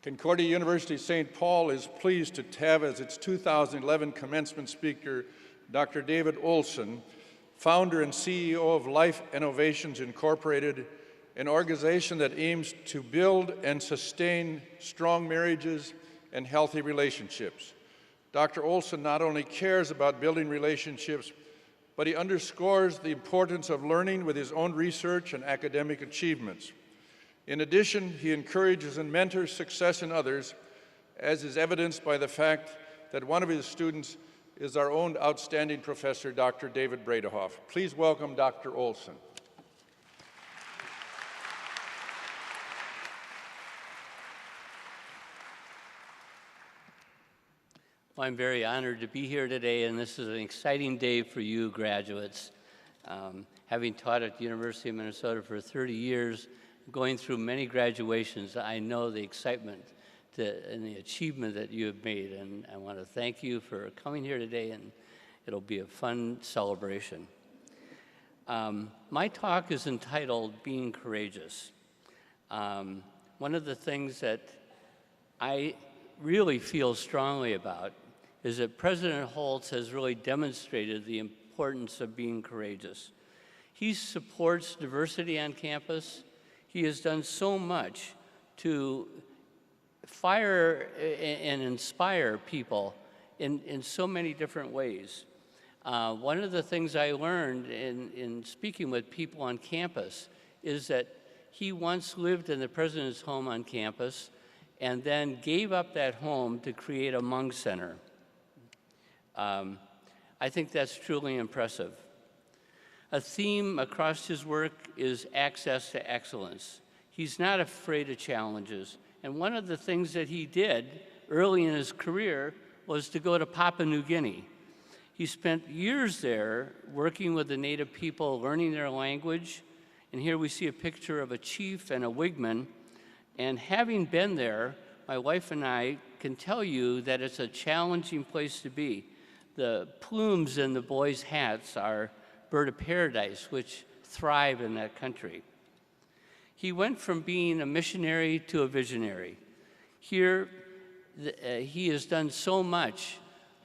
Concordia University St. Paul is pleased to have as its 2011 commencement speaker Dr. David Olson, founder and CEO of Life Innovations Incorporated, an organization that aims to build and sustain strong marriages and healthy relationships. Dr. Olson not only cares about building relationships, but he underscores the importance of learning with his own research and academic achievements. In addition, he encourages and mentors success in others, as is evidenced by the fact that one of his students is our own outstanding professor, Dr. David Bredehoff. Please welcome Dr. Olson. Well, I'm very honored to be here today, and this is an exciting day for you graduates. Having taught at the University of Minnesota for 30 years, going through many graduations, I know the excitement and the achievement that you have made, and I want to thank you for coming here today, and it'll be a fun celebration. My talk is entitled Being Courageous. One of the things that I really feel strongly about is that President Holtz has really demonstrated the importance of being courageous. He supports diversity on campus. He has done so much to fire and inspire people in so many different ways. One of the things I learned in speaking with people on campus is that he once lived in the president's home on campus and then gave up that home to create a Minn Center. I think that's truly impressive. A theme across his work is access to excellence. He's not afraid of challenges. And one of the things that he did early in his career was to go to Papua New Guinea. He spent years there working with the native people, learning their language. And here we see a picture of a chief and a wigman. And having been there, my wife and I can tell you that it's a challenging place to be. The plumes in the boys' hats are bird of paradise, which thrive in that country. He went from being a missionary to a visionary. Here, he has done so much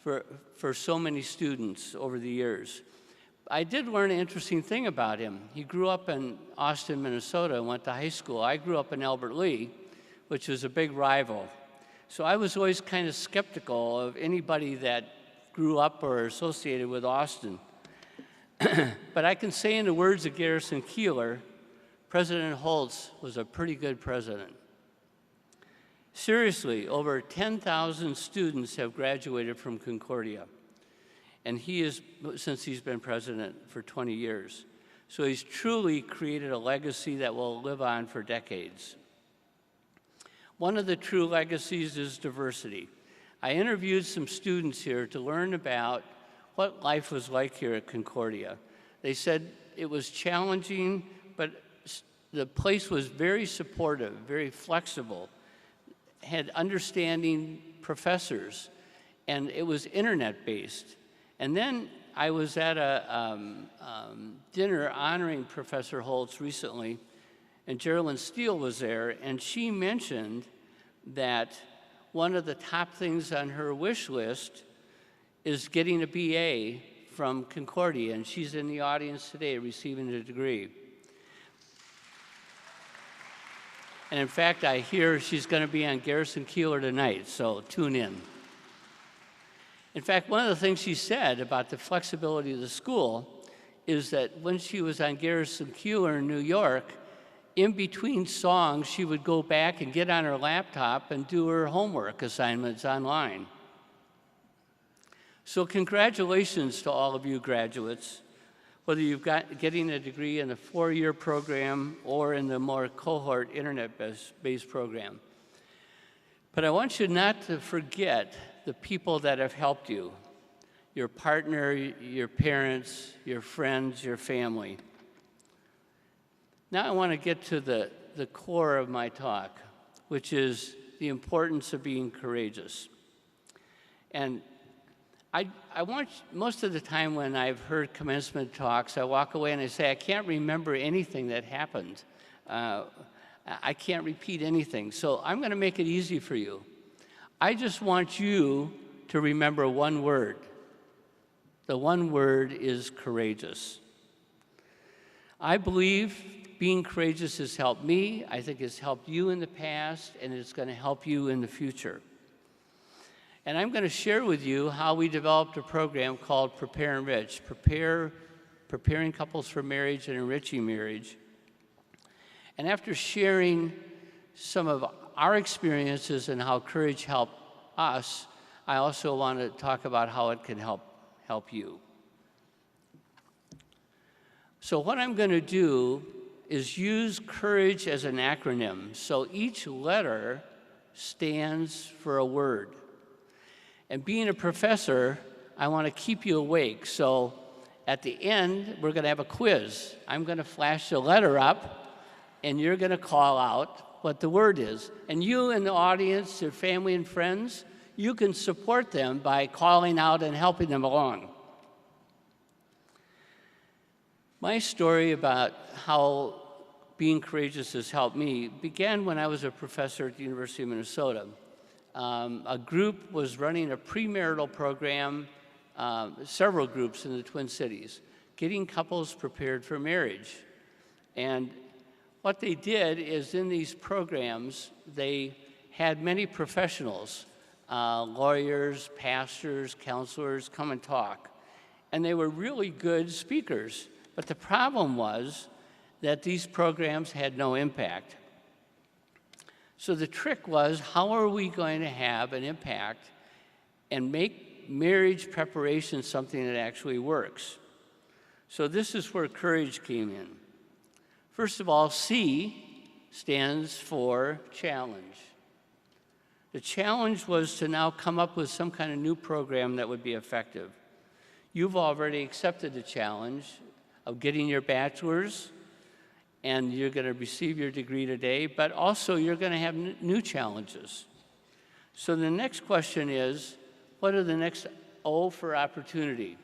for so many students over the years. I did learn an interesting thing about him. He grew up in Austin, Minnesota, and went to high school. I grew up in Albert Lea, which was a big rival. So I was always kind of skeptical of anybody that grew up or associated with Austin. But I can say in the words of Garrison Keillor, President Holtz was a pretty good president. Seriously, over 10,000 students have graduated from Concordia. And he is, since he's been president for 20 years. So he's truly created a legacy that will live on for decades. One of the true legacies is diversity. I interviewed some students here to learn about what life was like here at Concordia. They said it was challenging, but the place was very supportive, very flexible, had understanding professors, and it was internet-based. And then I was at a dinner honoring Professor Holtz recently, and Geraldine Steele was there, and she mentioned that one of the top things on her wish list is getting a BA from Concordia, and she's in the audience today receiving a degree. And in fact, I hear she's going to be on Garrison Keillor tonight, so tune in. In fact, one of the things she said about the flexibility of the school is that when she was on Garrison Keillor in New York, in between songs, she would go back and get on her laptop and do her homework assignments online. So congratulations to all of you graduates, whether you've getting a degree in the 4-year program or in the more cohort internet-based program. But I want you not to forget the people that have helped you, your partner, your parents, your friends, your family. Now I want to get to the core of my talk, which is the importance of being courageous. And I want, most of the time when I've heard commencement talks, I walk away and I say, I can't remember anything that happened. I can't repeat anything, so I'm going to make it easy for you. I just want you to remember one word. The one word is courageous. I believe being courageous has helped me. I think it's helped you in the past, and it's going to help you in the future. And I'm going to share with you how we developed a program called Prepare Enrich, preparing couples for marriage and enriching marriage. And after sharing some of our experiences and how courage helped us, I also want to talk about how it can help you. So what I'm going to do is use courage as an acronym. So each letter stands for a word. And being a professor, I want to keep you awake. So at the end, we're going to have a quiz. I'm going to flash the letter up, and you're going to call out what the word is. And you in the audience, your family and friends, you can support them by calling out and helping them along. My story about how being courageous has helped me began when I was a professor at the University of Minnesota. A group was running a premarital program, several groups in the Twin Cities, getting couples prepared for marriage. And what they did is in these programs, they had many professionals, lawyers, pastors, counselors come and talk. And they were really good speakers. But the problem was that these programs had no impact. So the trick was, how are we going to have an impact and make marriage preparation something that actually works? So this is where courage came in. First of all, C stands for challenge. The challenge was to now come up with some kind of new program that would be effective. You've already accepted the challenge of getting your bachelor's, and you're going to receive your degree today, but also you're going to have new challenges. So the next question is, what are the next O for opportunity?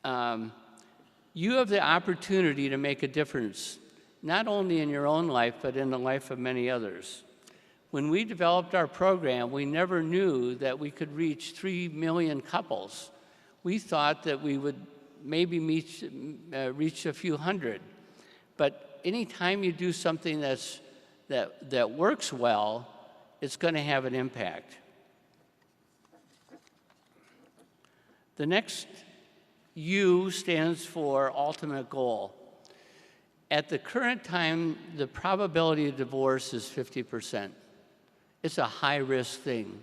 You have the opportunity to make a difference, not only in your own life, but in the life of many others. When we developed our program, we never knew that we could reach 3 million couples. We thought that we would maybe reach a few hundred. But anytime you do something that works well, it's going to have an impact. The next U stands for ultimate goal. At the current time, the probability of divorce is 50%. It's a high-risk thing.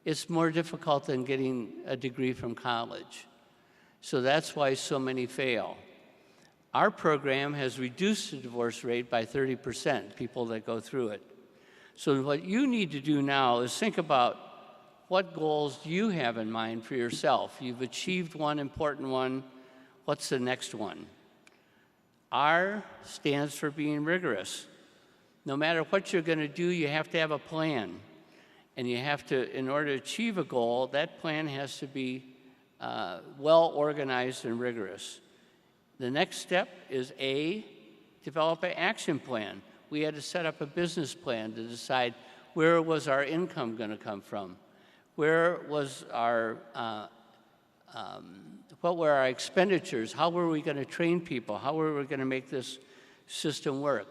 It's more difficult than getting a degree from college. So that's why so many fail. Our program has reduced the divorce rate by 30%, people that go through it. So what you need to do now is think about what goals do you have in mind for yourself. You've achieved one important one. What's the next one? R stands for being rigorous. No matter what you're going to do, you have to have a plan. And you have to, in order to achieve a goal, that plan has to be well organized and rigorous. The next step is A, develop an action plan. We had to set up a business plan to decide where was our income going to come from, where was our, what were our expenditures, how were we going to train people, how were we going to make this system work.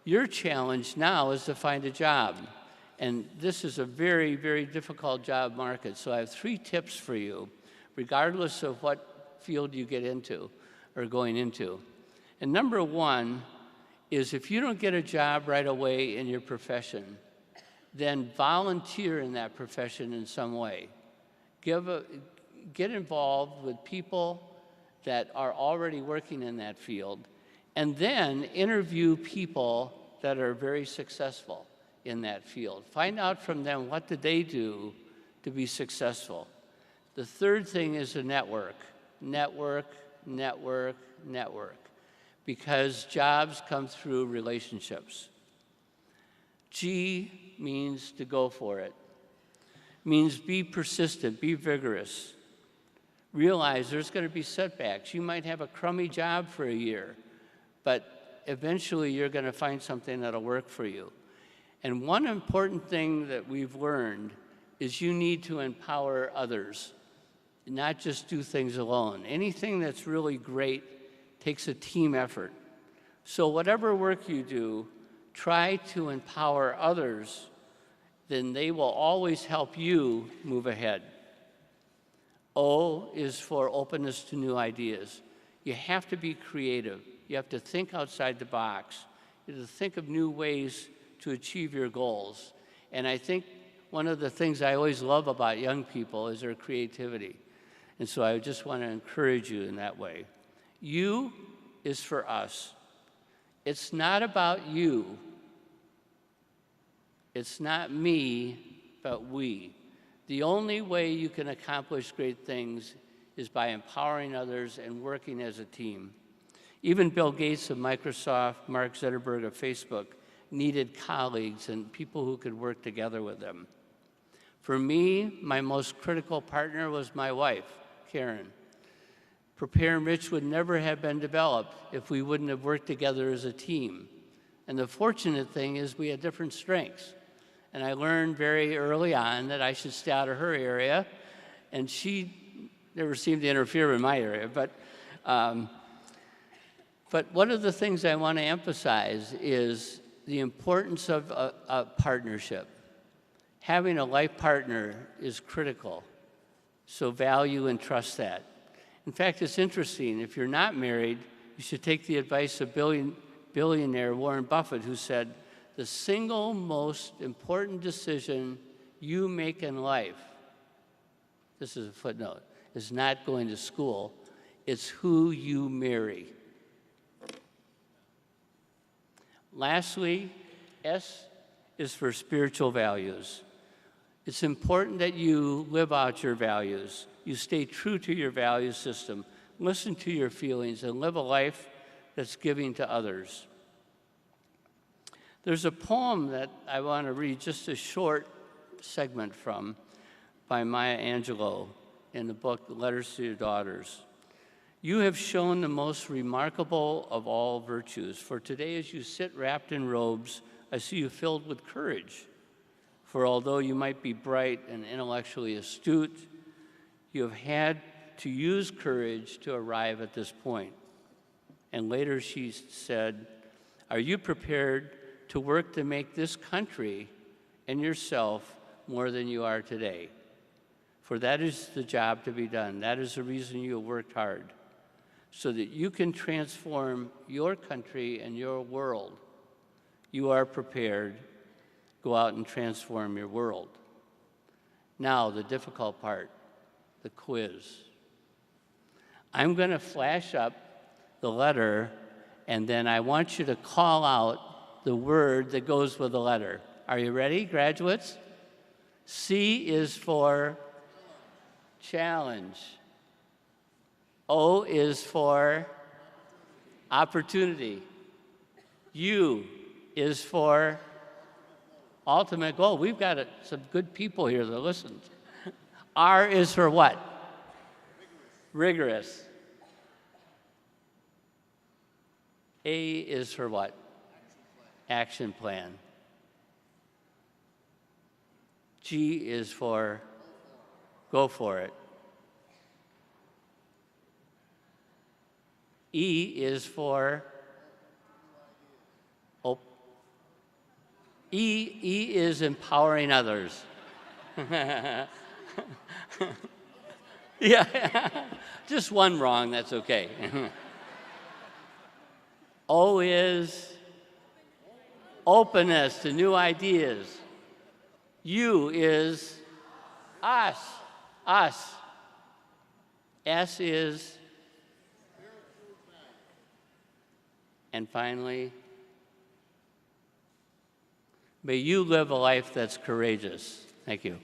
Your challenge now is to find a job. And this is a very, very difficult job market. So I have 3 tips for you, regardless of what field you get into or going into. And number 1 is, if you don't get a job right away in your profession, then volunteer in that profession in some way. Get involved with people that are already working in that field, and then interview people that are very successful in that field. Find out from them, what did they do to be successful. The third thing is a network. Network, network, network. Because jobs come through relationships. G means to go for it. Means be persistent, be vigorous. Realize there's going to be setbacks. You might have a crummy job for a year, but eventually you're going to find something that'll work for you. And one important thing that we've learned is you need to empower others, not just do things alone. Anything that's really great takes a team effort. So whatever work you do, try to empower others, then they will always help you move ahead. O is for openness to new ideas. You have to be creative. You have to think outside the box. You have to think of new ways to achieve your goals. And I think one of the things I always love about young people is their creativity. And so I just want to encourage you in that way. U is for us. It's not about you. It's not me, but we. The only way you can accomplish great things is by empowering others and working as a team. Even Bill Gates of Microsoft, Mark Zuckerberg of Facebook, needed colleagues and people who could work together with them. For me, my most critical partner was my wife, Karen. Prepare and Rich would never have been developed if we wouldn't have worked together as a team. And the fortunate thing is we had different strengths. And I learned very early on that I should stay out of her area, and she never seemed to interfere in my area. But one of the things I want to emphasize is the importance of a partnership. Having a life partner is critical, so value and trust that. In fact, it's interesting. If you're not married, you should take the advice of billionaire Warren Buffett, who said, the single most important decision you make in life, this is a footnote, is not going to school, it's who you marry. Lastly, S is for spiritual values. It's important that you live out your values. You stay true to your value system, listen to your feelings, and live a life that's giving to others. There's a poem that I want to read just a short segment from by Maya Angelou in the book Letters to Your Daughters. You have shown the most remarkable of all virtues, for today as you sit wrapped in robes, I see you filled with courage. For although you might be bright and intellectually astute, you have had to use courage to arrive at this point. And later she said, are you prepared to work to make this country and yourself more than you are today? For that is the job to be done. That is the reason you have worked hard, so that you can transform your country and your world. You are prepared. Go out and transform your world. Now, the difficult part, the quiz. I'm going to flash up the letter, and then I want you to call out the word that goes with the letter. Are you ready, graduates? C is for challenge. O is for opportunity. U is for ultimate goal. We've got some good people here that listen. R is for what? Rigorous. A is for what? Action plan. G is for go for it. E is for E is empowering others. Yeah, just one wrong, that's okay. O is openness to new ideas. U is us. S is, and finally, may you live a life that's courageous. Thank you.